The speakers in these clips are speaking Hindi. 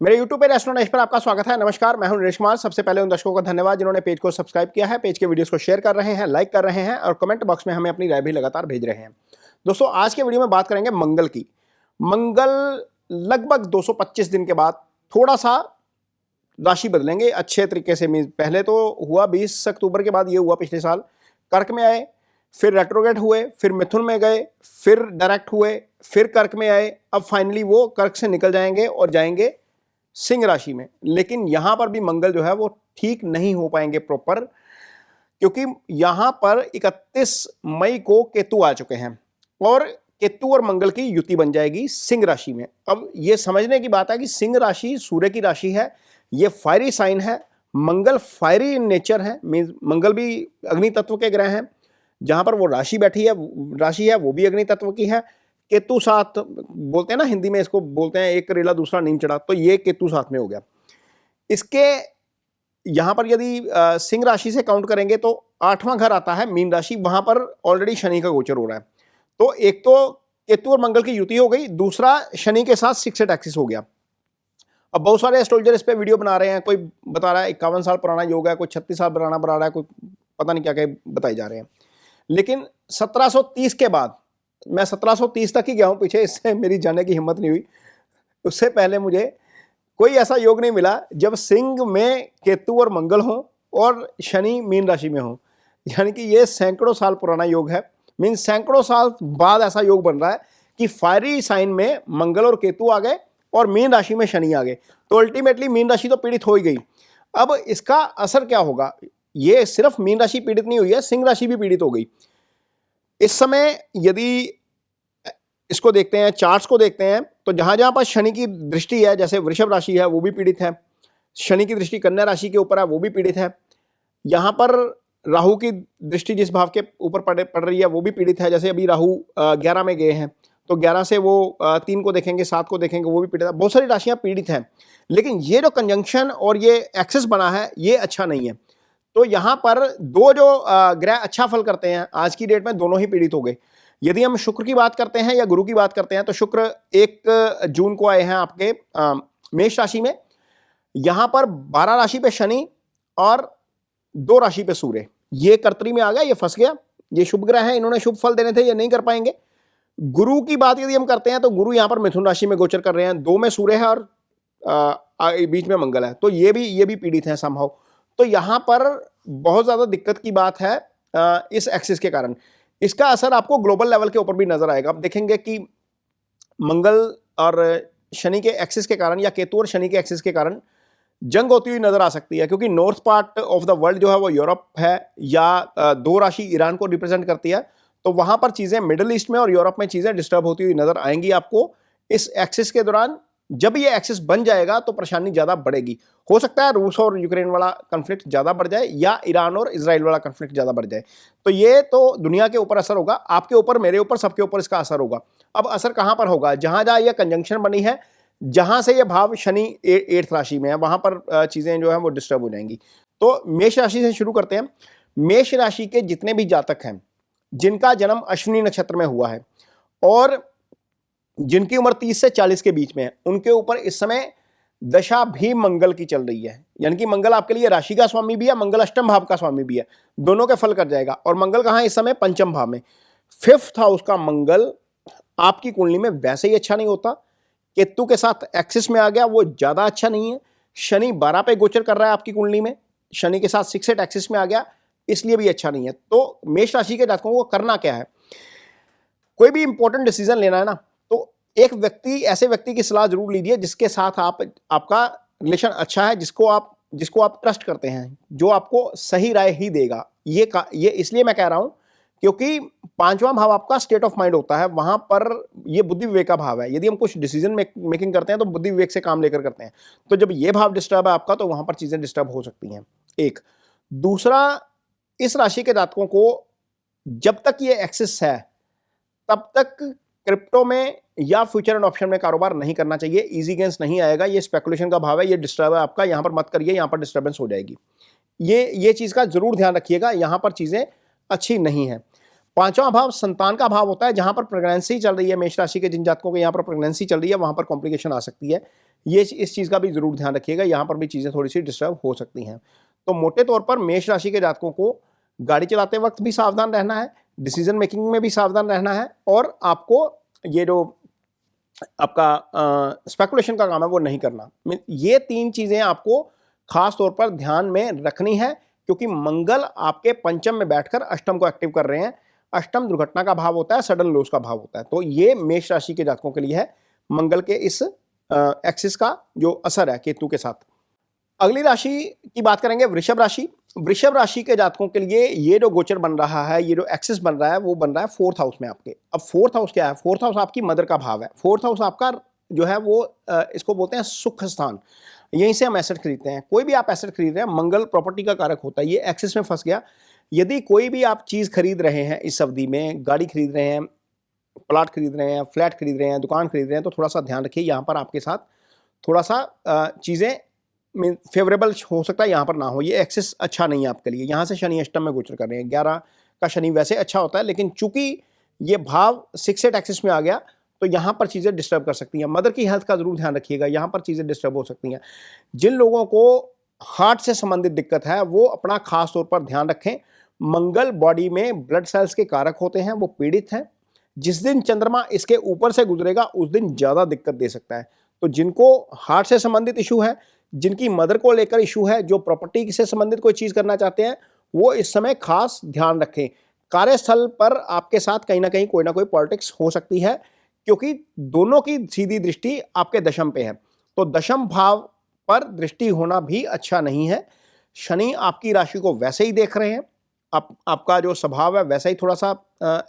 मेरे YouTube पे रेस्टोरेंट पर आपका स्वागत है। नमस्कार, मैं हूं नरेश कुमार। सबसे पहले उन दर्शकों का धन्यवाद जिन्होंने पेज को सब्सक्राइब किया है, पेज के वीडियोस को शेयर कर रहे हैं, लाइक कर रहे हैं और कमेंट बॉक्स में हमें अपनी राय भी लगातार भेज रहे हैं। दोस्तों, आज के वीडियो में बात करेंगे मंगल की। मंगल लगभग 225 दिन के बाद थोड़ा सा राशि बदलेंगे अच्छे तरीके से। पहले तो हुआ 20 अक्टूबर के बाद, ये हुआ पिछले साल, कर्क में आए, फिर रेट्रोग्रेड हुए, फिर मिथुन में गए, फिर डायरेक्ट हुए, फिर कर्क में आए। अब फाइनली वो कर्क से निकल जाएंगे और जाएंगे सिंह राशि में। लेकिन यहां पर भी मंगल जो है वो ठीक नहीं हो पाएंगे प्रॉपर, क्योंकि यहां पर 31 मई को केतु आ चुके हैं और केतु और मंगल की युति बन जाएगी सिंह राशि में। अब ये समझने की बात है कि सिंह राशि सूर्य की राशि है, ये फायरी साइन है, मंगल फायरी इन नेचर है, मींस मंगल भी अग्नि तत्व के ग्रह हैं। जहां पर वो राशि बैठी है, राशि है वो भी अग्नि तत्व की है। केतु साथ बोलते हैं ना, हिंदी में इसको बोलते हैं एक करेला दूसरा नीम चढ़ा, तो ये केतु साथ में हो गया। इसके यहां पर यदि सिंह राशि से काउंट करेंगे तो 8वां घर आता है मीन राशि, वहां पर ऑलरेडी शनि का गोचर हो रहा है। तो एक तो केतु और मंगल की युति हो गई, दूसरा शनि के साथ 6 एक्सिस हो गया। अब बहुत सारे एस्ट्रोलॉजर इस पे वीडियो बना रहे हैं, कोई बता रहा है 51 साल पुराना योग है, कोई 36 साल पुराना बना रहा है, कोई पता नहीं क्या क्या बताए जा रहे हैं। लेकिन 1730 के बाद, मैं 1730 तक ही गया हूं पीछे, इससे मेरी जाने की हिम्मत नहीं हुई। उससे पहले मुझे कोई ऐसा योग नहीं मिला जब सिंह में केतु और मंगल हो और शनि मीन राशि में हो। यानी कि ये सैकड़ों साल पुराना योग है। मीन सैकड़ों साल बाद ऐसा योग बन रहा है कि फायरी साइन में मंगल और केतु आ गए और मीन राशि में शनि आ गए। तो अल्टीमेटली मीन राशि तो पीड़ित हो ही गई। अब इसका असर क्या होगा? ये सिर्फ मीन राशि पीड़ित नहीं हुई है, सिंह राशि भी पीड़ित हो गई। इस समय यदि इसको देखते हैं, चार्ट्स को देखते हैं, तो जहां जहां पर शनि की दृष्टि है, जैसे वृषभ राशि है वो भी पीड़ित है, शनि की दृष्टि कन्या राशि के ऊपर है वो भी पीड़ित है, यहां पर राहु की दृष्टि जिस भाव के ऊपर पड़ रही है वो भी पीड़ित है। जैसे अभी राहु 11 में गए हैं, तो 11 से वो 3 को देखेंगे, 7 को देखेंगे, वो भी पीड़ित है। बहुत सारी राशियां पीड़ित हैं। लेकिन ये जो कंजंक्शन और ये एक्सेस बना है ये अच्छा नहीं है। तो यहां पर दो जो ग्रह अच्छा फल करते हैं, आज की डेट में दोनों ही पीड़ित हो गए। यदि हम शुक्र की बात करते हैं या गुरु की बात करते हैं, तो शुक्र 1 जून को आए हैं आपके मेष राशि में। यहां पर 12 राशि पे शनि और 2 राशि पे सूर्य, ये कर्तरी में आ गया, ये फंस गया। ये शुभ ग्रह है, इन्होंने शुभ फल देने थे, ये नहीं कर पाएंगे। गुरु की बात यदि हम करते हैं तो गुरु यहां पर मिथुन राशि में गोचर कर रहे हैं, 2 में सूर्य है और बीच में मंगल है, तो ये भी पीड़ित है संभव। तो यहां पर बहुत ज्यादा दिक्कत की बात है इस एक्सिस के कारण। इसका असर आपको ग्लोबल लेवल के ऊपर भी नजर आएगा। आप देखेंगे कि मंगल और शनि के एक्सिस के कारण या केतु और शनि के एक्सिस के कारण जंग होती हुई नजर आ सकती है, क्योंकि north part of the world जो है वो यूरोप है, या 2 राशि ईरान को रिप्रेजेंट करती है। तो वहां पर चीजें मिडिल ईस्ट में और यूरोप में चीजें डिस्टर्ब होती हुई नजर आएंगी आपको इस एक्सिस के दौरान। जब ये एक्सिस बन जाएगा तो परेशानी ज्यादा बढ़ेगी। हो सकता है रूस और यूक्रेन वाला कॉन्फ्लिक्ट ज्यादा बढ़ जाए या ईरान और इजराइल वाला कॉन्फ्लिक्ट ज्यादा बढ़ जाए। तो ये तो दुनिया के ऊपर असर होगा, आपके ऊपर, मेरे ऊपर, सबके ऊपर इसका असर होगा। अब असर कहां पर होगा? जहां जहां यह कंजंक्शन बनी है, जहां से यह भाव शनि 8th राशि में है, वहां पर चीजें जो है वो डिस्टर्ब हो जाएंगी। तो मेष राशि से शुरू करते हैं। मेष राशि के जितने भी जातक हैं जिनका जन्म अश्विनी नक्षत्र में हुआ है और जिनकी उम्र 30 से 40 के बीच में है, उनके ऊपर इस समय दशा भी मंगल की चल रही है। यानी कि मंगल आपके लिए राशि का स्वामी भी है, मंगल अष्टम भाव का स्वामी भी है, दोनों के फल कर जाएगा। और मंगल कहां है इस समय? पंचम भाव में। 5th हाउस का मंगल आपकी कुंडली में वैसे ही अच्छा नहीं होता। केतु के साथ एक्सिस में आ गया, वो ज्यादा अच्छा नहीं है। शनि 12 पे गोचर कर रहा है आपकी कुंडली में, शनि के साथ 6 एक्सिस में आ गया, इसलिए भी अच्छा नहीं है। तो मेष राशि के जातकों को करना क्या है? कोई भी इंपॉर्टेंट डिसीजन लेना है ना, तो एक व्यक्ति, ऐसे व्यक्ति की सलाह जरूर लीजिए जिसके साथ आपका रिलेशन अच्छा है, जिसको आप ट्रस्ट करते हैं, जो आपको सही राय ही देगा। ये इसलिए मैं कह रहा हूं क्योंकि 5वां भाव आपका स्टेट ऑफ माइंड होता है, वहां पर ये बुद्धि विवेक का भाव है। यदि हम कुछ डिसीजन मेकिंग करते हैं तो बुद्धि विवेक से काम लेकर करते हैं। तो जब ये भाव डिस्टर्ब है आपका, तो वहां पर चीजें डिस्टर्ब हो सकती हैं। एक दूसरा, इस राशि के जातकों को जब तक ये एक्सेस है तब तक क्रिप्टो में या फ्यूचर एंड ऑप्शन में कारोबार नहीं करना चाहिए। इजी गेंस नहीं आएगा, ये स्पेकुलेशन का भाव है, ये डिस्टर्ब है आपका, यहां पर मत करिए, यहां पर डिस्टर्बेंस हो जाएगी। ये चीज का जरूर ध्यान रखिएगा, यहां पर चीजें अच्छी नहीं है। पांचवा भाव संतान का भाव होता है, जहां पर प्रेगनेंसी चल रही है मेष राशि के जिन जातकों के यहाँ पर प्रेगनेंसी चल रही है वहां पर कॉम्प्लिकेशन आ सकती है। ये इस चीज का भी जरूर ध्यान रखिएगा, यहाँ पर भी चीजें थोड़ी सी डिस्टर्ब हो सकती हैं। तो मोटे तौर पर मेष राशि के जातकों को गाड़ी चलाते वक्त भी सावधान रहना है, डिसीजन मेकिंग में भी सावधान रहना है, और आपको ये जो आपका स्पेकुलेशन का काम है वो नहीं करना। ये तीन चीजें आपको खास तौर पर ध्यान में रखनी है, क्योंकि मंगल आपके पंचम में बैठकर अष्टम को एक्टिव कर रहे हैं। अष्टम दुर्घटना का भाव होता है, सडन लॉस का भाव होता है। तो ये मेष राशि के जातकों के लिए है मंगल के इस एक्सिस का जो असर है केतु के साथ। अगली राशि की बात करेंगे वृषभ राशि। वृषभ राशि के जातकों के लिए ये जो गोचर बन रहा है, ये जो एक्सिस बन रहा है, वो बन रहा है फोर्थ हाउस में आपके। अब फोर्थ हाउस क्या है? फोर्थ हाउस आपकी मदर का भाव है। फोर्थ हाउस आपका जो है वो इसको बोलते हैं सुख स्थान। यहीं से हम एसेट खरीदते हैं। कोई भी आप एसेट खरीद रहे हैं, मंगल प्रॉपर्टी का कारक होता है। ये एक्सिस में फंस गया। यदि कोई भी आप चीज खरीद रहे हैं इस अवधि में, गाड़ी खरीद रहे हैं, प्लॉट खरीद रहे हैं, फ्लैट खरीद रहे हैं, दुकान खरीद रहे हैं, तो थोड़ा सा ध्यान रखिए, यहाँ पर आपके साथ थोड़ा सा चीजें फेवरेबल हो सकता है, यहाँ पर ना हो। ये एक्सेस अच्छा नहीं है आपके लिए। यहाँ से शनि अष्टम में गोचर कर रहे हैं। 11 का शनि वैसे अच्छा होता है, लेकिन चूंकि ये भाव 6-8 एक्सिस में आ गया तो यहाँ पर चीज़ें डिस्टर्ब कर सकती हैं। मदर की हेल्थ का जरूर ध्यान रखिएगा, यहाँ पर चीज़ें डिस्टर्ब हो सकती हैं। जिन लोगों को हार्ट से संबंधित दिक्कत है वो अपना खास तौर पर ध्यान रखें। मंगल बॉडी में ब्लड सेल्स के कारक होते हैं, वो पीड़ित हैं। जिस दिन चंद्रमा इसके ऊपर से गुजरेगा उस दिन ज़्यादा दिक्कत दे सकता है। तो जिनको हार्ट से संबंधित इशू है, जिनकी मदर को लेकर इशू है, जो प्रॉपर्टी से संबंधित कोई चीज़ करना चाहते हैं, वो इस समय खास ध्यान रखें। कार्यस्थल पर आपके साथ कहीं ना कहीं कोई ना कोई पॉलिटिक्स हो सकती है, क्योंकि दोनों की सीधी दृष्टि आपके दशम पे है। तो दशम भाव पर दृष्टि होना भी अच्छा नहीं है। शनि आपकी राशि को वैसे ही देख रहे हैं, आपका जो स्वभाव है वैसा ही थोड़ा सा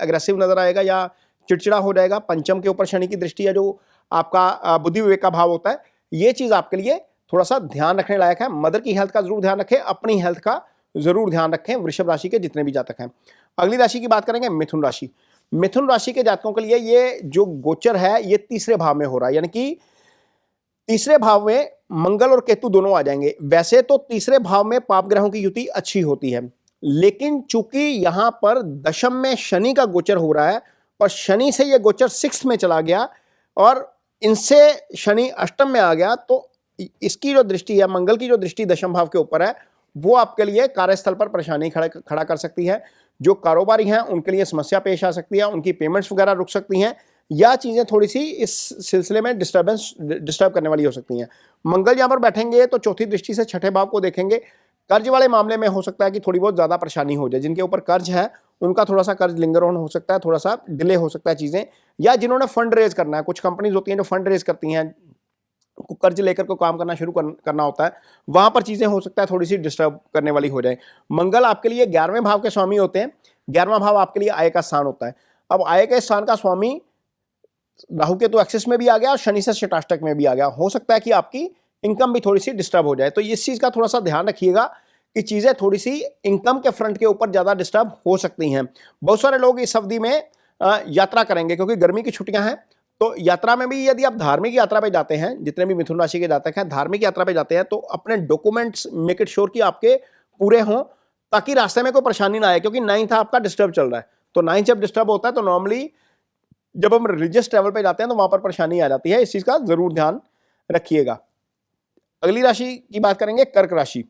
एग्रेसिव नजर आएगा या चिड़चिड़ा हो जाएगा। पंचम के ऊपर शनि की दृष्टि है, जो आपका बुद्धि विवेक का भाव होता है। ये चीज आपके लिए थोड़ा सा ध्यान रखने लायक है। मदर की हेल्थ का जरूर ध्यान रखें, अपनी हेल्थ का जरूर ध्यान रखें वृषभ राशि के जितने भी जातक हैं। अगली राशि की बात करेंगे मिथुन राशि। मिथुन राशि के जातकों के लिए ये जो गोचर है ये तीसरे भाव में हो रहा है, यानी कि तीसरे भाव में मंगल और केतु दोनों आ जाएंगे। वैसे तो तीसरे भाव में पाप ग्रहों की युति अच्छी होती है, लेकिन चूंकि यहां पर दशम में शनि का गोचर हो रहा है और शनि से यह गोचर 6th में चला गया और इनसे शनि अष्टम में आ गया, तो इसकी जो दृष्टि है, मंगल की जो दृष्टि दशम भाव के ऊपर है, वो आपके लिए कार्यस्थल पर परेशानी खड़ा कर सकती है। जो कारोबारी हैं उनके लिए समस्या पेश आ सकती है, उनकी पेमेंट्स वगैरह रुक सकती हैं, या चीजें थोड़ी सी इस सिलसिले में डिस्टर्ब करने वाली हो सकती हैं। मंगल यहाँ पर बैठेंगे तो चौथी दृष्टि से छठे भाव को देखेंगे। कर्ज वाले मामले में हो सकता है कि थोड़ी बहुत ज्यादा परेशानी हो जाए। जिनके ऊपर कर्ज है उनका थोड़ा सा कर्ज लिंगर ऑन हो सकता है, थोड़ा सा डिले हो सकता है चीजें, या जिन्होंने फंड रेज करना है। कुछ कंपनीज होती हैं जो फंड रेज करती हैं, कर्ज लेकर को काम करना शुरू करना होता है, वहां पर चीजें हो सकता है थोड़ी सी डिस्टर्ब करने वाली हो जाए। मंगल आपके लिए 11वें भाव के स्वामी होते हैं। 11वां भाव आपके लिए आय का स्थान होता है। अब आय के स्थान का स्वामी राहु केतु एक्सिस में भी आ गया और शनि से षटाष्टक में भी आ गया। हो सकता है कि आपकी इनकम भी थोड़ी सी डिस्टर्ब हो जाए। तो इस चीज का थोड़ा सा ध्यान रखिएगा कि चीजें थोड़ी सी इनकम के फ्रंट के ऊपर ज्यादा डिस्टर्ब हो सकती हैं। बहुत सारे लोग इस अवधि में यात्रा करेंगे क्योंकि गर्मी की छुट्टियां हैं। तो यात्रा में भी यदि आप धार्मिक यात्रा पे जाते हैं, जितने भी मिथुन राशि के जातक हैं धार्मिक यात्रा पे जाते हैं, तो अपने डॉक्यूमेंट्स मेक इट श्योर कि आपके पूरे हों, ताकि रास्ते में कोई परेशानी ना आए। क्योंकि 9th आपका डिस्टर्ब चल रहा है, तो 9th जब डिस्टर्ब होता है तो नॉर्मली जब हम रिलीजियस ट्रैवल पे जाते हैं तो वहां पर परेशानी आ जाती है। इस चीज का जरूर ध्यान रखिएगा। अगली राशि की बात करेंगे कर्क राशि।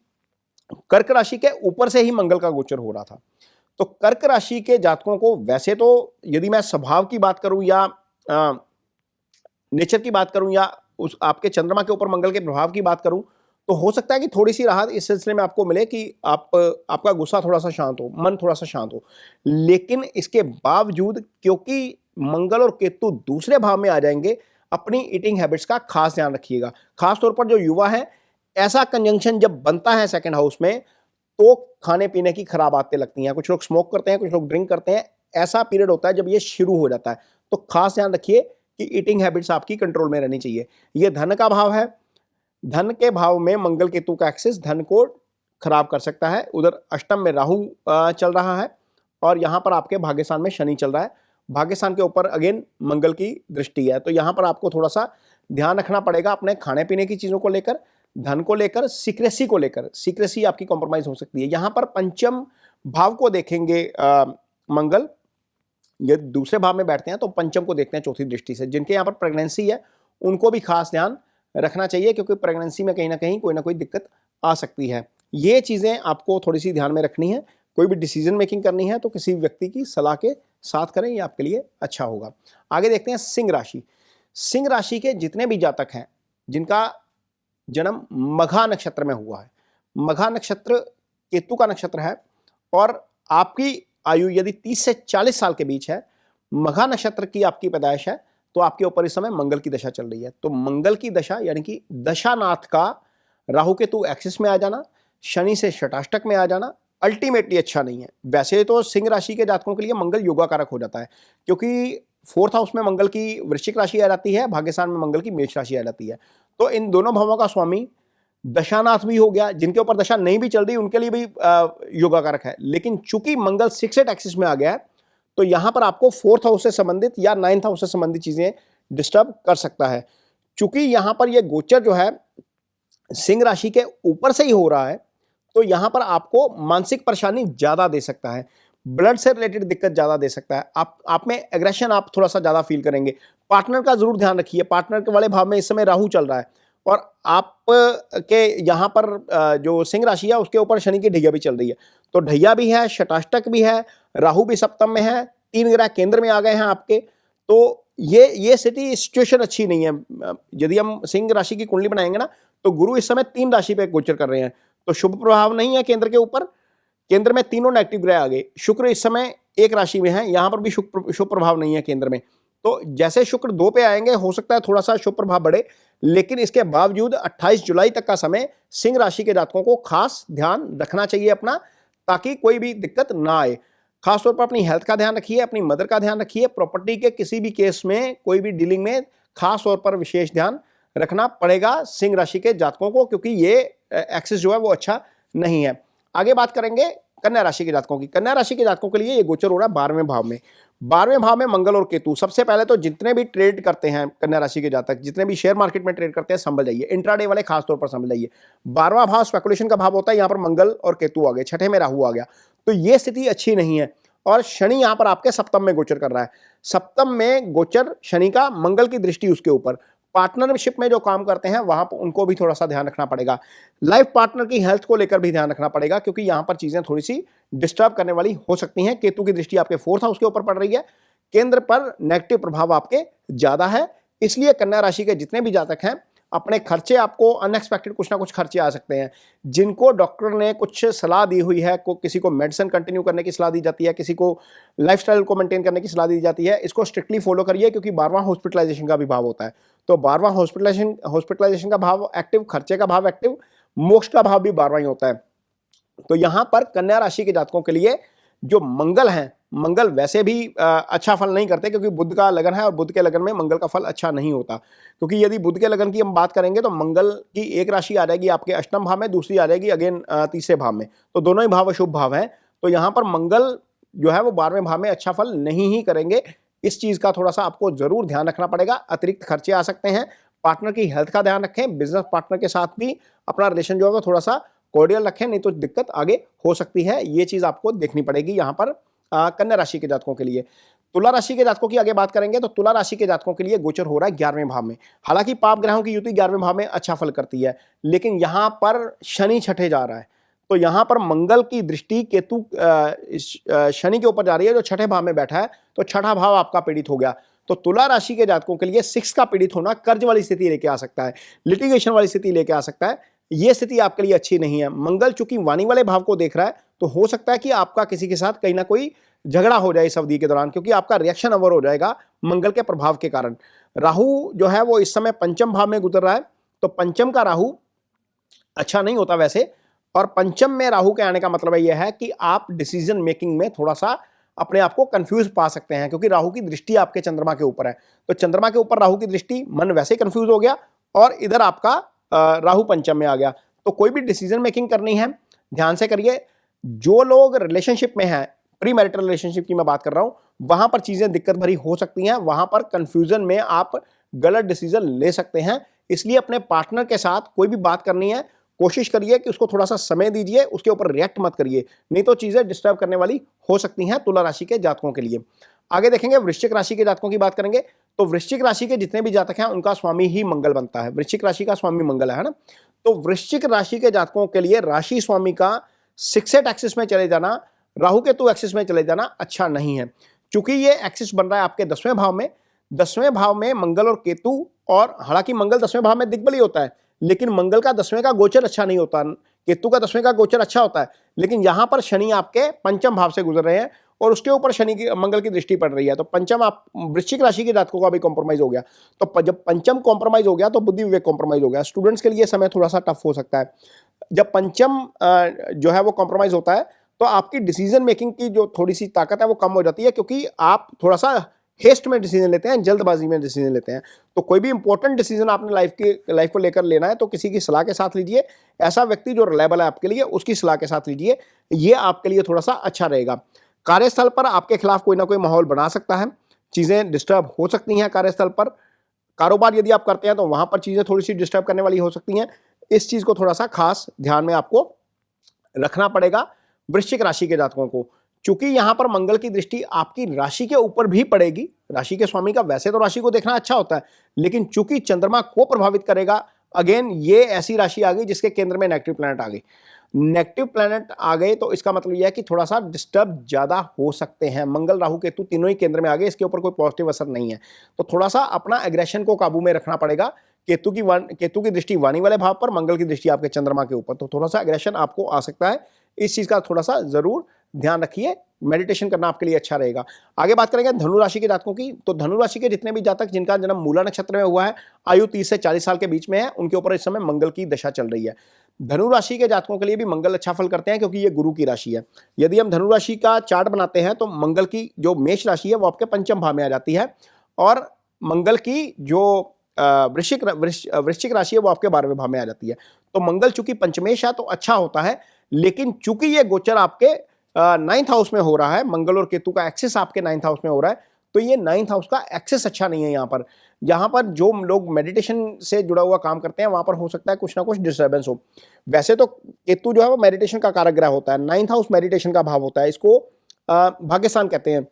कर्क राशि के ऊपर से ही मंगल का गोचर हो रहा था। तो कर्क राशि के जातकों को वैसे तो यदि मैं स्वभाव की बात करूं या नेचर की बात करूं या उस आपके चंद्रमा के ऊपर मंगल के प्रभाव की बात करूं, तो हो सकता है कि थोड़ी सी राहत इस सिलसिले में आपको मिले कि आपका गुस्सा थोड़ा सा शांत हो, मन थोड़ा सा शांत हो। लेकिन इसके बावजूद क्योंकि मंगल और केतु दूसरे भाव में आ जाएंगे, अपनी ईटिंग हैबिट्स का खास ध्यान रखिएगा। खास तौर पर जो युवा है, ऐसा कंजंक्शन जब बनता है सेकंड हाउस में तो खाने पीने की खराब आदतें लगती हैं। कुछ लोग स्मोक करते हैं, कुछ लोग ड्रिंक करते हैं। ऐसा पीरियड होता है जब ये शुरू हो जाता है, तो खास ध्यान रखिए कि ईटिंग हैबिट्स आपकी कंट्रोल में रहनी चाहिए। ये धन का भाव है। धन के भाव में मंगल केतु का एक्सिस धन को खराब कर सकता है। उधर अष्टम में राहु चल रहा है और यहाँ पर आपके भाग्यस्थान में शनि चल रहा है। भाग्यस्थान के ऊपर अगेन मंगल की दृष्टि है। तो यहाँ पर आपको थोड़ा सा ध्यान रखना पड़ेगा अपने खाने पीने की चीज़ों को लेकर, धन को लेकर, सीक्रेसी को लेकर। सीक्रेसी आपकी कॉम्प्रोमाइज हो सकती है। यहाँ पर पंचम भाव को देखेंगे मंगल, यदि दूसरे भाव में बैठते हैं तो पंचम को देखते हैं चौथी दृष्टि से। जिनके यहाँ पर प्रेगनेंसी है उनको भी खास ध्यान रखना चाहिए, क्योंकि प्रेगनेंसी में कहीं ना कोई दिक्कत आ सकती है। ये चीज़ें आपको थोड़ी सी ध्यान में रखनी है। कोई भी डिसीजन मेकिंग करनी है तो किसी व्यक्ति की सलाह के साथ करें, ये आपके लिए अच्छा होगा। आगे देखते हैं सिंह राशि। सिंह राशि के जितने भी जातक हैं जिनका जन्म मघा नक्षत्र में हुआ है, मघा नक्षत्र केतु का नक्षत्र है, और आपकी आयु यदि 30 से 40 साल के बीच है, मघा नक्षत्र की आपकी पैदाइश है, तो आपके ऊपर इस समय मंगल की दशा चल रही है। तो मंगल की दशा यानी कि दशानाथ का राहु केतु एक्सिस में आ जाना, शनि से षटाष्टक में आ जाना अल्टीमेटली अच्छा नहीं है। वैसे तो सिंह राशि के जातकों के लिए मंगल योगाकारक हो जाता है, क्योंकि 4th हाउस में मंगल की वृश्चिक राशि आ जाती है, भाग्यस्थान में मंगल की मेष राशि आ जाती है। तो इन दोनों भावों का स्वामी दशानाथ भी हो गया। जिनके ऊपर दशा नहीं भी चल रही उनके लिए भी योगाकारक है। लेकिन चूंकि मंगल 6th एक्सिस में आ गया है, तो यहां पर आपको 4th हाउस से संबंधित या 9th हाउस से संबंधित चीजें डिस्टर्ब कर सकता है। चूंकि यहां पर यह गोचर जो है सिंह राशि के ऊपर से ही हो रहा है, तो यहां पर आपको मानसिक परेशानी ज्यादा दे सकता है, ब्लड से रिलेटेड दिक्कत ज्यादा दे सकता है। आप में एग्रेशन आप थोड़ा सा ज्यादा फील करेंगे। पार्टनर का जरूर ध्यान रखिए। पार्टनर के वाले भाव में इस समय राहु चल रहा है, और आप के यहाँ पर जो सिंह राशि है उसके ऊपर शनि की ढैया भी चल रही है। तो ढैया भी है, षटाष्टक भी है, राहु भी सप्तम में है, 3 ग्रह केंद्र में आ गए हैं आपके। तो ये स्थिति सिचुएशन अच्छी नहीं है। यदि हम सिंह राशि की कुंडली बनाएंगे ना, तो गुरु इस समय 3 राशि पे गोचर कर रहे हैं, तो शुभ प्रभाव नहीं है केंद्र के ऊपर। केंद्र में तीनों नेगेटिव ग्रह आ गए। शुक्र इस समय 1 राशि में है, यहां पर भी शुभ प्रभाव नहीं है केंद्र में। तो जैसे शुक्र 2 पे आएंगे, हो सकता है थोड़ा सा शुभ प्रभाव बढ़े, लेकिन इसके बावजूद 28 जुलाई तक का समय सिंह राशि के जातकों को खास ध्यान रखना चाहिए अपना, ताकि कोई भी दिक्कत ना आए। खासतौर पर अपनी हेल्थ का ध्यान रखिए, अपनी मदर का ध्यान रखिए। प्रॉपर्टी के किसी भी केस में, कोई भी डीलिंग में खास तौर पर विशेष ध्यान रखना पड़ेगा सिंह राशि के जातकों को, क्योंकि ये एक्सिस जो है वो अच्छा नहीं है। आगे बात करेंगे कन्या राशि के जातकों की। कन्या राशि के जातकों के लिए ये गोचर हो रहा है 12वें भाव में। 12वें भाव में मंगल और केतु। सबसे पहले तो जितने भी ट्रेड करते हैं कन्या राशि के जातक, जितने भी शेयर मार्केट में ट्रेड करते हैं, संभल जाइए। इंट्राडे वाले खासतौर पर संभल जाइए। 12वां भाव स्पेकुलेशन का भाव होता है, यहाँ पर मंगल और केतु आ गए, 6ठे में राहु आ गया, तो ये स्थिति अच्छी नहीं है। और शनि यहाँ पर आपके सप्तम में गोचर कर रहा है। सप्तम में गोचर शनि का, मंगल की दृष्टि उसके ऊपर। पार्टनरशिप में जो काम करते हैं वहां पर उनको भी थोड़ा सा ध्यान रखना पड़ेगा। लाइफ पार्टनर की हेल्थ को लेकर भी ध्यान रखना पड़ेगा, क्योंकि यहां पर चीजें थोड़ी सी डिस्टर्ब करने वाली हो सकती हैं। केतु की दृष्टि आपके 4th हाउस के ऊपर पड़ रही है, केंद्र पर नेगेटिव प्रभाव आपके ज्यादा है। इसलिए कन्या राशि के जितने भी जातक हैं, अपने खर्चे, आपको अनएक्सपेक्टेड कुछ ना कुछ खर्चे आ सकते हैं। जिनको डॉक्टर ने कुछ सलाह दी हुई है, किसी को मेडिसिन कंटिन्यू करने की सलाह दी जाती है, किसी को लाइफस्टाइल को मेंटेन करने की सलाह दी जाती है, इसको स्ट्रिक्टली फॉलो करिए, क्योंकि 12वां हॉस्पिटलाइजेशन का भी भाव होता है। तो 12वां हॉस्पिटलाइजेशन का भाव एक्टिव, खर्चे का भाव एक्टिव, मोक्ष का भाव भी 12वां ही होता है। तो यहां पर कन्या राशि के जातकों के लिए जो मंगल है, मंगल वैसे भी अच्छा फल नहीं करते, क्योंकि बुध का लगन है, और बुध के लगन में मंगल का फल अच्छा नहीं होता। क्योंकि यदि बुध के लगन की हम बात करेंगे तो मंगल की एक राशि आ जाएगी आपके अष्टम भाव में, दूसरी आ जाएगी अगेन तीसरे भाव में, तो दोनों ही भाव अशुभ भाव हैं। तो यहाँ पर मंगल जो है वो 12वें भाव में अच्छा फल नहीं ही करेंगे। इस चीज का थोड़ा सा आपको जरूर ध्यान रखना पड़ेगा। अतिरिक्त खर्चे आ सकते हैं। पार्टनर की हेल्थ का ध्यान रखें। बिजनेस पार्टनर के साथ भी अपना रिलेशन जो है वो थोड़ा सा कॉर्डियल रखें, नहीं तो दिक्कत आगे हो सकती है। ये चीज आपको देखनी पड़ेगी यहाँ पर कन्या राशि के जातकों के लिए। तुला राशि के जातकों की आगे बात करेंगे, तो तुला राशि के जातकों के लिए गोचर हो रहा है 11वें भाव में। हालांकि पाप ग्रहों की युति 11वें भाव में अच्छा फल करती है, लेकिन यहां पर शनि 6ठे जा रहा है। तो यहां पर मंगल की दृष्टि केतु शनि के ऊपर जा रही है, जो 6ठे भाव में बैठा है, तो 6ठा भाव आपका पीड़ित हो गया। तो तुला राशि के जातकों के लिए 6 का पीड़ित होना कर्ज वाली स्थिति लेके आ सकता है, लिटिगेशन वाली स्थिति लेके आ सकता है। ये स्थिति आपके लिए अच्छी नहीं है। मंगल चूंकि वाणी वाले भाव को देख रहा है, तो हो सकता है कि आपका किसी के साथ कहीं ना कोई झगड़ा हो जाए इस अवधि के दौरान, क्योंकि आपका रिएक्शन ओवर हो जाएगा मंगल के प्रभाव के कारण। राहु जो है वो इस समय पंचम भाव में गुजर रहा है, तो पंचम का राहु अच्छा नहीं होता वैसे। और पंचम में राहु के आने का मतलब यह है कि आप डिसीजन मेकिंग में थोड़ा सा अपने आप को कंफ्यूज पा सकते हैं, क्योंकि राहु की दृष्टि आपके चंद्रमा के ऊपर है। तो चंद्रमा के ऊपर राहु की दृष्टि, मन वैसे ही कंफ्यूज हो गया, और इधर आपका राहु पंचम में आ गया। तो कोई भी डिसीजन मेकिंग करनी है, ध्यान से करिए। जो लोग रिलेशनशिप में हैं, प्री मैरिटल रिलेशनशिप की मैं बात कर रहा हूं, वहां पर चीजें दिक्कत भरी हो सकती हैं। वहां पर कंफ्यूजन में आप गलत डिसीजन ले सकते हैं। इसलिए अपने पार्टनर के साथ कोई भी बात करनी है, कोशिश करिए कि उसको थोड़ा सा समय दीजिए, उसके ऊपर रिएक्ट मत करिए, नहीं तो चीजें डिस्टर्ब करने वाली हो सकती हैं तुला राशि के जातकों के लिए। आगे देखेंगे वृश्चिक राशि के जातकों की बात करेंगे। तो वृश्चिक राशि के जितने भी जातक हैं उनका स्वामी ही मंगल बनता है, वृश्चिक राशि का स्वामी मंगल है ना। तो वृश्चिक राशि के जातकों के लिए राशि स्वामी का 6 एक्सिस में चले जाना, राहु केतु एक्सिस में चले जाना अच्छा नहीं है, क्योंकि ये एक्सिस बन रहा है आपके 10वें भाव में। 10वें भाव में मंगल और केतु, और हालांकि मंगल 10वें भाव में दिग्बली होता है, लेकिन मंगल का 10वें का गोचर अच्छा नहीं होता, केतु का 10वें का गोचर अच्छा होता है, लेकिन यहां पर शनि आपके पंचम भाव से गुजर रहे हैं और उसके ऊपर शनि की मंगल की दृष्टि पड़ रही है। तो पंचम आप वृश्चिक राशि के जातकों का भी कॉम्प्रोमाइज हो गया। तो जब पंचम कॉम्प्रोमाइज हो गया तो बुद्धि विवेक कॉम्प्रोमाइज हो गया। स्टूडेंट्स के लिए समय थोड़ा सा टफ हो सकता है। जब पंचम जो है वो कॉम्प्रोमाइज होता है तो आपकी डिसीजन मेकिंग की जो थोड़ी सी ताकत है वो कम हो जाती है, क्योंकि आप थोड़ा सा हेस्ट में डिसीजन लेते हैं, जल्दबाजी में डिसीजन लेते हैं। तो कोई भी इंपॉर्टेंट डिसीजन आपने लाइफ को लेकर लेना है तो किसी की सलाह के साथ लीजिए। ऐसा व्यक्ति जो रिलायबल है आपके लिए, उसकी सलाह के साथ लीजिए, ये आपके लिए थोड़ा सा अच्छा रहेगा। कार्यस्थल पर आपके खिलाफ कोई ना कोई माहौल बना सकता है, चीजें डिस्टर्ब हो सकती हैं कार्यस्थल पर। कारोबार यदि आप करते हैं तो वहां पर चीजें थोड़ी सी डिस्टर्ब करने वाली हो सकती हैं। इस चीज को थोड़ा सा खास ध्यान में आपको रखना पड़ेगा वृश्चिक राशि के जातकों को, क्योंकि यहां पर मंगल की दृष्टि आपकी राशि के ऊपर भी पड़ेगी। राशि के स्वामी का वैसे तो राशि को देखना अच्छा होता है, लेकिन चूंकि चंद्रमा को प्रभावित करेगा, अगेन ये ऐसी राशि आ गई जिसके केंद्र में नेगेटिव प्लैनेट आ गई। नेगेटिव प्लैनेट आ गए तो इसका मतलब यह है कि थोड़ा सा डिस्टर्ब ज्यादा हो सकते हैं। मंगल राहु केतु तीनों ही केंद्र में आ गए, इसके ऊपर कोई पॉजिटिव असर नहीं है, तो थोड़ा सा अपना एग्रेशन को काबू में रखना पड़ेगा। केतु की दृष्टि वाणी वाले भाव पर, मंगल की दृष्टि आपके चंद्रमा के ऊपर, तो थोड़ा सा एग्रेशन आपको आ सकता है। इस चीज का थोड़ा सा जरूर ध्यान रखिए, मेडिटेशन करना आपके लिए अच्छा रहेगा। आगे बात करेंगे धनु राशि के जातकों की। तो धनु राशि के जितने भी जातक जिनका जन्म मूला नक्षत्र में हुआ है, आयु 30 से 40 साल के बीच में है, उनके ऊपर इस समय मंगल की दशा चल रही है। धनु राशि के जातकों के लिए भी मंगल अच्छा फल करते हैं, क्योंकि ये गुरु की राशि है। यदि हम धनु राशि का चार्ट बनाते हैं तो मंगल की जो मेष राशि है वो आपके पंचम भाव में आ जाती है, और मंगल की जो वृश्चिक राशि है वो आपके 12वें भाव में आ जाती है। तो मंगल चूंकि पंचमेश है तो अच्छा होता है, लेकिन चूंकि ये गोचर आपके 9th हाउस में हो रहा है, मंगल और केतु का एक्सेस आपके 9th हाउस में हो रहा है, तो ये 9th हाउस का एक्सेस अच्छा नहीं है। यहाँ पर जो लोग मेडिटेशन से जुड़ा हुआ काम करते हैं वहां पर हो सकता है कुछ ना कुछ डिस्टर्बेंस हो। वैसे तो केतु जो है वो मेडिटेशन का कारक ग्रह होता है, 9th हाउस मेडिटेशन का भाव होता है, इसको भाग्यस्थान कहते हैं,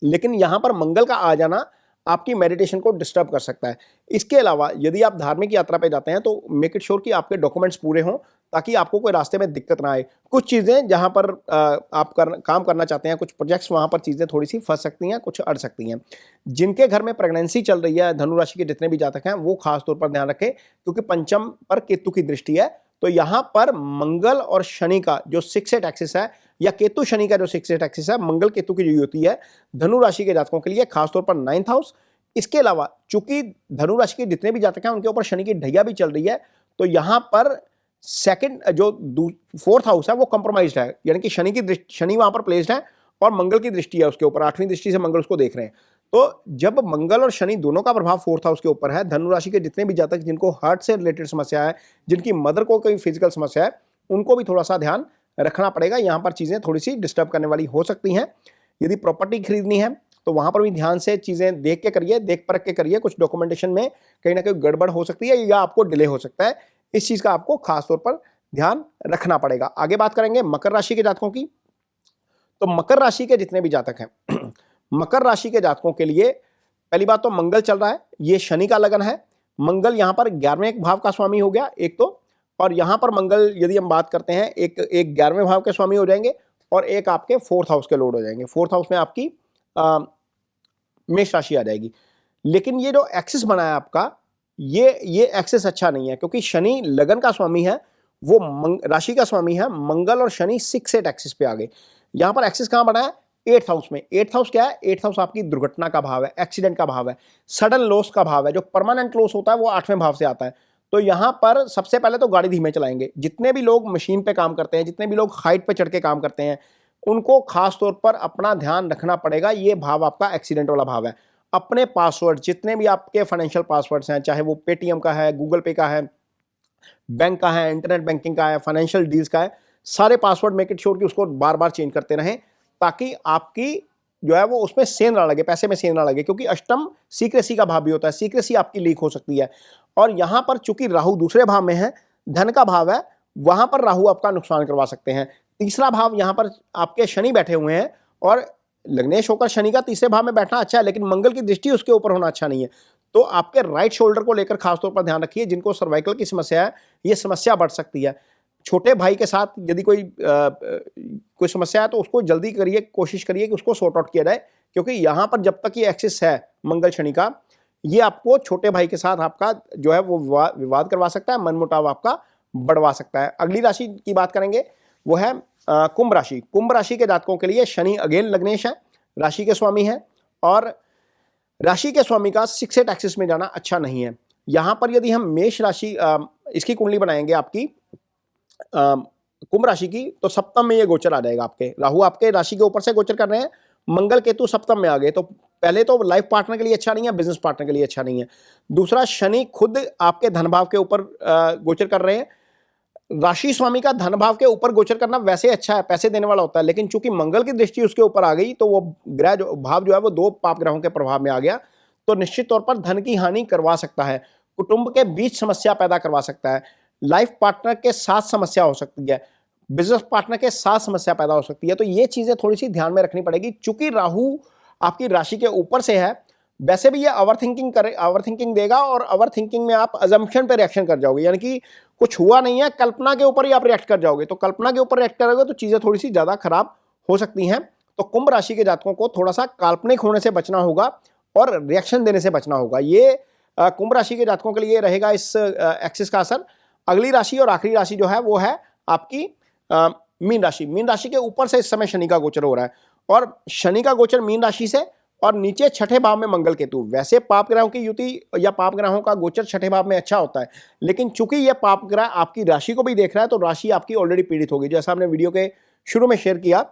लेकिन यहां पर मंगल का आ जाना आपकी मेडिटेशन को डिस्टर्ब कर सकता है। इसके अलावा यदि आप धार्मिक यात्रा पे जाते हैं तो मेक इट श्योर कि आपके डॉक्यूमेंट्स पूरे हों, ताकि आपको कोई रास्ते में दिक्कत ना आए। कुछ चीज़ें जहां पर आप काम करना चाहते हैं, कुछ प्रोजेक्ट्स, वहां पर चीज़ें थोड़ी सी फंस सकती हैं, कुछ अड़ सकती हैं। जिनके घर में प्रेगनेंसी चल रही है, धनु राशि के जितने भी जातक हैं, वो खास तौर पर ध्यान रखें, क्योंकि पंचम पर केतु की दृष्टि है। तो यहां पर मंगल और शनि का जो 6-8 एक्सिस है, या केतु शनि का जो 6-8 एक्सिस है, मंगल केतु की जो युति है धनु राशि के जातकों के लिए खासतौर पर 9th हाउस। इसके अलावा चूंकि धनु राशि के जितने भी जातक हैं उनके ऊपर शनि की ढैया भी चल रही है, तो यहां पर सेकंड जो 4th हाउस है वो कंप्रोमाइज्ड है, यानी कि शनि वहां पर प्लेस्ड है और मंगल की दृष्टि है उसके ऊपर, 8वीं दृष्टि से मंगल उसको देख रहे हैं। तो जब मंगल और शनि दोनों का प्रभाव 4th हाउस के ऊपर है, धनु राशि के जितने भी जातक जिनको हार्ट से रिलेटेड समस्या है, जिनकी मदर को कोई फिजिकल समस्या है, उनको भी थोड़ा सा ध्यान रखना पड़ेगा। यहाँ पर चीजें थोड़ी सी डिस्टर्ब करने वाली हो सकती हैं। यदि प्रॉपर्टी खरीदनी है तो वहां पर भी ध्यान से चीजें देख के करिए, देख परख के करिए। कुछ डॉक्यूमेंटेशन में कहीं ना कहीं गड़बड़ हो सकती है या आपको डिले हो सकता है, इस चीज का आपको खास तौर पर ध्यान रखना पड़ेगा। आगे बात करेंगे मकर राशि के जातकों की। तो मकर राशि के जितने भी जातक हैं मकर राशि के जातकों के लिए पहली बात तो मंगल चल रहा है, ये शनि का लगन है। मंगल यहाँ पर 11वें भाव का स्वामी हो गया एक तो, और यहाँ पर मंगल यदि हम बात करते हैं एक 11वें भाव के स्वामी हो जाएंगे और एक आपके 4th हाउस के लॉर्ड हो जाएंगे। 4th हाउस में आपकी मेष राशि आ जाएगी। लेकिन ये जो एक्सिस बना है आपका, ये एक्सिस अच्छा नहीं है, क्योंकि शनि लगन का स्वामी है, वो राशि का स्वामी है। मंगल और शनि 6-8 एक्सिस पे आ गए। यहां पर एक्सिस कहां बना है? 8th हाउस में। 8th हाउस क्या है? 8th हाउस आपकी दुर्घटना का भाव है, एक्सीडेंट का भाव है, सडन लॉस का भाव है। जो परमानेंट लॉस होता है वो 8वें भाव से आता है। तो यहां पर सबसे पहले तो गाड़ी धीमे चलाएंगे। जितने भी लोग मशीन पे काम करते हैं, जितने भी लोग हाइट पे चढ़ के काम करते हैं, उनको खास तौर पर अपना ध्यान रखना पड़ेगा। ये भाव आपका एक्सीडेंट वाला भाव है। अपने पासवर्ड, जितने भी आपके फाइनेंशियल पासवर्ड्स हैं, चाहे वो पेटीएम का है, गूगल पे का है, बैंक का है, इंटरनेट बैंकिंग का है, फाइनेंशियल डील्स का है, सारे पासवर्ड मेक इट श्योर कि उसको बार बार चेंज करते रहें, ताकि आपकी जो है वो उसमें सेंध ना लगे, पैसे में सेंध ना लगे। क्योंकि अष्टम सीक्रेसी का भाव भी होता है, सीक्रेसी आपकी लीक हो सकती है। और यहां पर चूंकि राहु दूसरे भाव में है, धन का भाव है, वहां पर राहु आपका नुकसान करवा सकते हैं। तीसरा भाव यहां पर आपके शनि बैठे हुए हैं और लग्नेश होकर शनि का तीसरे भाव में बैठना अच्छा है, लेकिन मंगल की दृष्टि उसके ऊपर होना अच्छा नहीं है। तो आपके राइट शोल्डर को लेकर खासतौर पर ध्यान रखिए। जिनको सर्वाइकल की समस्या है, ये समस्या बढ़ सकती है। छोटे भाई के साथ यदि कोई समस्या है तो उसको जल्दी करिए, कोशिश करिए कि उसको सॉर्ट आउट किया जाए, क्योंकि यहाँ पर जब तक ये एक्सिस है मंगल शनि का, ये आपको छोटे भाई के साथ आपका जो है वो विवाद करवा सकता है, मनमुटाव आपका बढ़वा सकता है। अगली राशि की बात करेंगे, वो है कुंभ राशि। कुंभ राशि के जातकों के लिए शनि अगेन लग्नेश है, राशि के स्वामी है, और राशि के स्वामी का 6-8 एक्सिस में जाना अच्छा नहीं है। यहाँ पर यदि हम मेष राशि इसकी कुंडली बनाएंगे आपकी कुंभ राशि की, तो सप्तम में ये गोचर आ जाएगा आपके। राहु आपके राशि के ऊपर से गोचर कर रहे हैं, मंगल केतु सप्तम में आ गए, तो पहले तो लाइफ पार्टनर के लिए अच्छा नहीं है, बिजनेस पार्टनर के लिए अच्छा नहीं है। दूसरा, शनि खुद आपके धन भाव के ऊपर गोचर कर रहे हैं। राशि स्वामी का धन भाव के ऊपर गोचर करना वैसे अच्छा है, पैसे देने वाला होता है, लेकिन चूंकि मंगल की दृष्टि उसके ऊपर आ गई, तो वो ग्रह भाव जो है वो 2 पाप ग्रहों के प्रभाव में आ गया, तो निश्चित तौर पर धन की हानि करवा सकता है, कुटुंब के बीच समस्या पैदा करवा सकता है, लाइफ पार्टनर के साथ समस्या हो सकती है, बिजनेस पार्टनर के साथ समस्या पैदा हो सकती है। तो ये चीजें थोड़ी सी ध्यान में रखनी पड़ेगी। चूंकि राहु आपकी राशि के ऊपर से है, वैसे भी ये ओवर थिंकिंग देगा, और ओवर थिंकिंग में आप अजम्पशन पे रिएक्शन कर जाओगे, यानी कि कुछ हुआ नहीं है, कल्पना के ऊपर ही आप रिएक्ट कर जाओगे। तो कल्पना के ऊपर रिएक्ट करोगे तो चीजें थोड़ी सी ज्यादा खराब हो सकती हैं। तो कुंभ राशि के जातकों को थोड़ा सा काल्पनिक होने से बचना होगा और रिएक्शन देने से बचना होगा। ये कुंभ राशि के जातकों के लिए रहेगा इस एक्सिस का असर। अगली राशि और आखिरी राशि जो है वो है आपकी मीन राशि। मीन राशि के ऊपर से इस समय शनि का गोचर हो रहा है, और शनि का गोचर मीन राशि से, और नीचे छठे भाव में मंगल केतु। वैसे पाप ग्रहों की युति या पाप ग्रहों का गोचर छठे भाव में अच्छा होता है, लेकिन चूंकि यह पाप ग्रह आपकी राशि को भी देख रहा है, तो राशि आपकी ऑलरेडी पीड़ित होगी। जैसा हमने वीडियो के शुरू में शेयर किया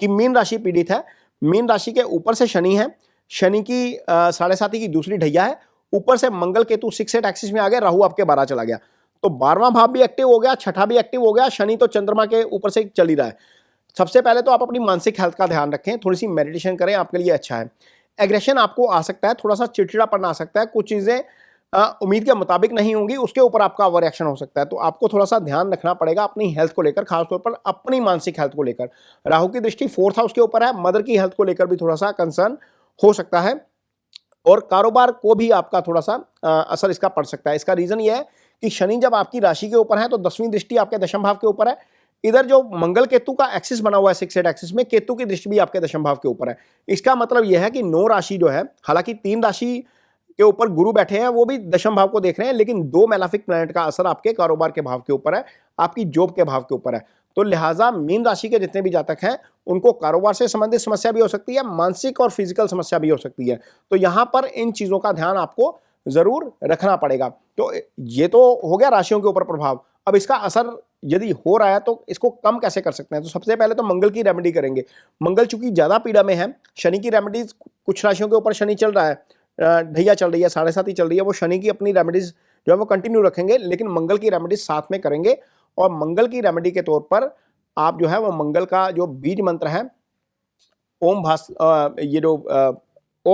कि मीन राशि पीड़ित है। मीन राशि के ऊपर से शनि है, शनि की 7.5 की दूसरी ढैया है, ऊपर से मंगल केतु 6-8 एक्सिस में आ गया, राहु आपके 12 चला गया, तो 12वां भाव भी एक्टिव हो गया, छठा भी एक्टिव हो गया, शनि तो चंद्रमा के ऊपर से चल ही रहा है। सबसे पहले तो आप अपनी मानसिक हेल्थ का ध्यान रखें, थोड़ी सी मेडिटेशन करें, आपके लिए अच्छा है। एग्रेशन आपको आ सकता है, थोड़ा सा चिड़चिड़ापन आ सकता है, कुछ चीजें उम्मीद के मुताबिक नहीं होंगी, उसके ऊपर आपका ओवर एक्शन हो सकता है। तो आपको थोड़ा सा ध्यान रखना पड़ेगा अपनी हेल्थ को लेकर, खासतौर पर अपनी मानसिक हेल्थ को लेकर। राहु की दृष्टि 4th हाउस के ऊपर है, मदर की हेल्थ को लेकर भी थोड़ा सा कंसर्न हो सकता है, और कारोबार को भी आपका थोड़ा सा असर इसका पड़ सकता है। इसका रीजन ये है कि शनि जब आपकी राशि के ऊपर है तो 10वीं दृष्टि आपके दशम भाव के ऊपर है। इधर जो मंगल केतु का एक्सिस बना हुआ है 6-8 एक्सिस में, केतु की दृष्टि भी आपके दशम भाव के ऊपर है। इसका मतलब यह है कि 9 राशि जो है, हालांकि 3 राशि के ऊपर गुरु बैठे हैं, वो भी दशम भाव को देख रहे हैं, लेकिन 2 मैलेफिक प्लैनेट का असर आपके कारोबार के भाव के ऊपर है, आपकी जॉब के भाव के ऊपर है। तो लिहाजा मीन राशि के जितने भी जातक हैं, उनको कारोबार से संबंधित समस्या भी हो सकती है, मानसिक और फिजिकल समस्या भी हो सकती है। तो यहां पर इन चीजों का ध्यान आपको जरूर रखना पड़ेगा। तो ये तो हो गया राशियों के ऊपर प्रभाव। अब इसका असर यदि हो रहा है तो इसको कम कैसे कर सकते हैं? तो सबसे पहले तो मंगल की रेमेडी करेंगे। मंगल चूंकि ज्यादा पीड़ा में है, शनि की रेमेडीज, कुछ राशियों के ऊपर शनि चल रहा है, ढैया चल रही है, 7.5 ही चल रही है, वो शनि की अपनी रेमेडीज जो है वो कंटिन्यू रखेंगे, लेकिन मंगल की रेमेडीज साथ में करेंगे। और मंगल की रेमेडी के तौर पर आप जो है वो मंगल का जो बीज मंत्र है, ओम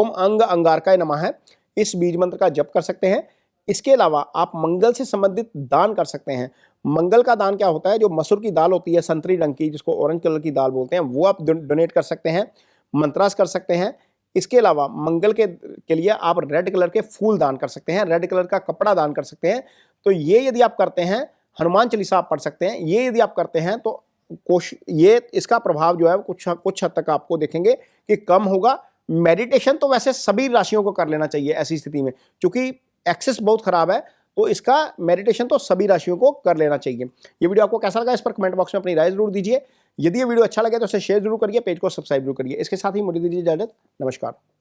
अंग अंगारकाय नमः है, इस बीज मंत्र का जप कर सकते हैं। इसके अलावा आप मंगल से संबंधित दान कर सकते हैं। मंगल का दान क्या होता है? जो मसूर की दाल होती है संतरी रंग की, जिसको ऑरेंज कलर की दाल बोलते हैं, वो आप डोनेट कर सकते हैं, मंत्रास कर सकते हैं। इसके अलावा मंगल के लिए आप रेड कलर के फूल दान कर सकते हैं, रेड कलर का कपड़ा दान कर सकते हैं। तो ये यदि आप करते हैं, हनुमान चालीसा आप पढ़ सकते हैं, ये यदि आप करते हैं तो ये इसका प्रभाव जो है कुछ हद तक आपको देखेंगे कि कम होगा। मेडिटेशन तो वैसे सभी राशियों को कर लेना चाहिए ऐसी स्थिति में, क्योंकि एक्सेस बहुत खराब है, तो इसका मेडिटेशन तो सभी राशियों को कर लेना चाहिए। ये वीडियो आपको कैसा लगा, इस पर कमेंट बॉक्स में अपनी राय जरूर दीजिए। यदि ये वीडियो अच्छा लगे तो इसे शेयर जरूर करिए, पेज को सब्सक्राइब जरूर करिए। इसके साथ ही मुझे दीजिए इजाजत। नमस्कार।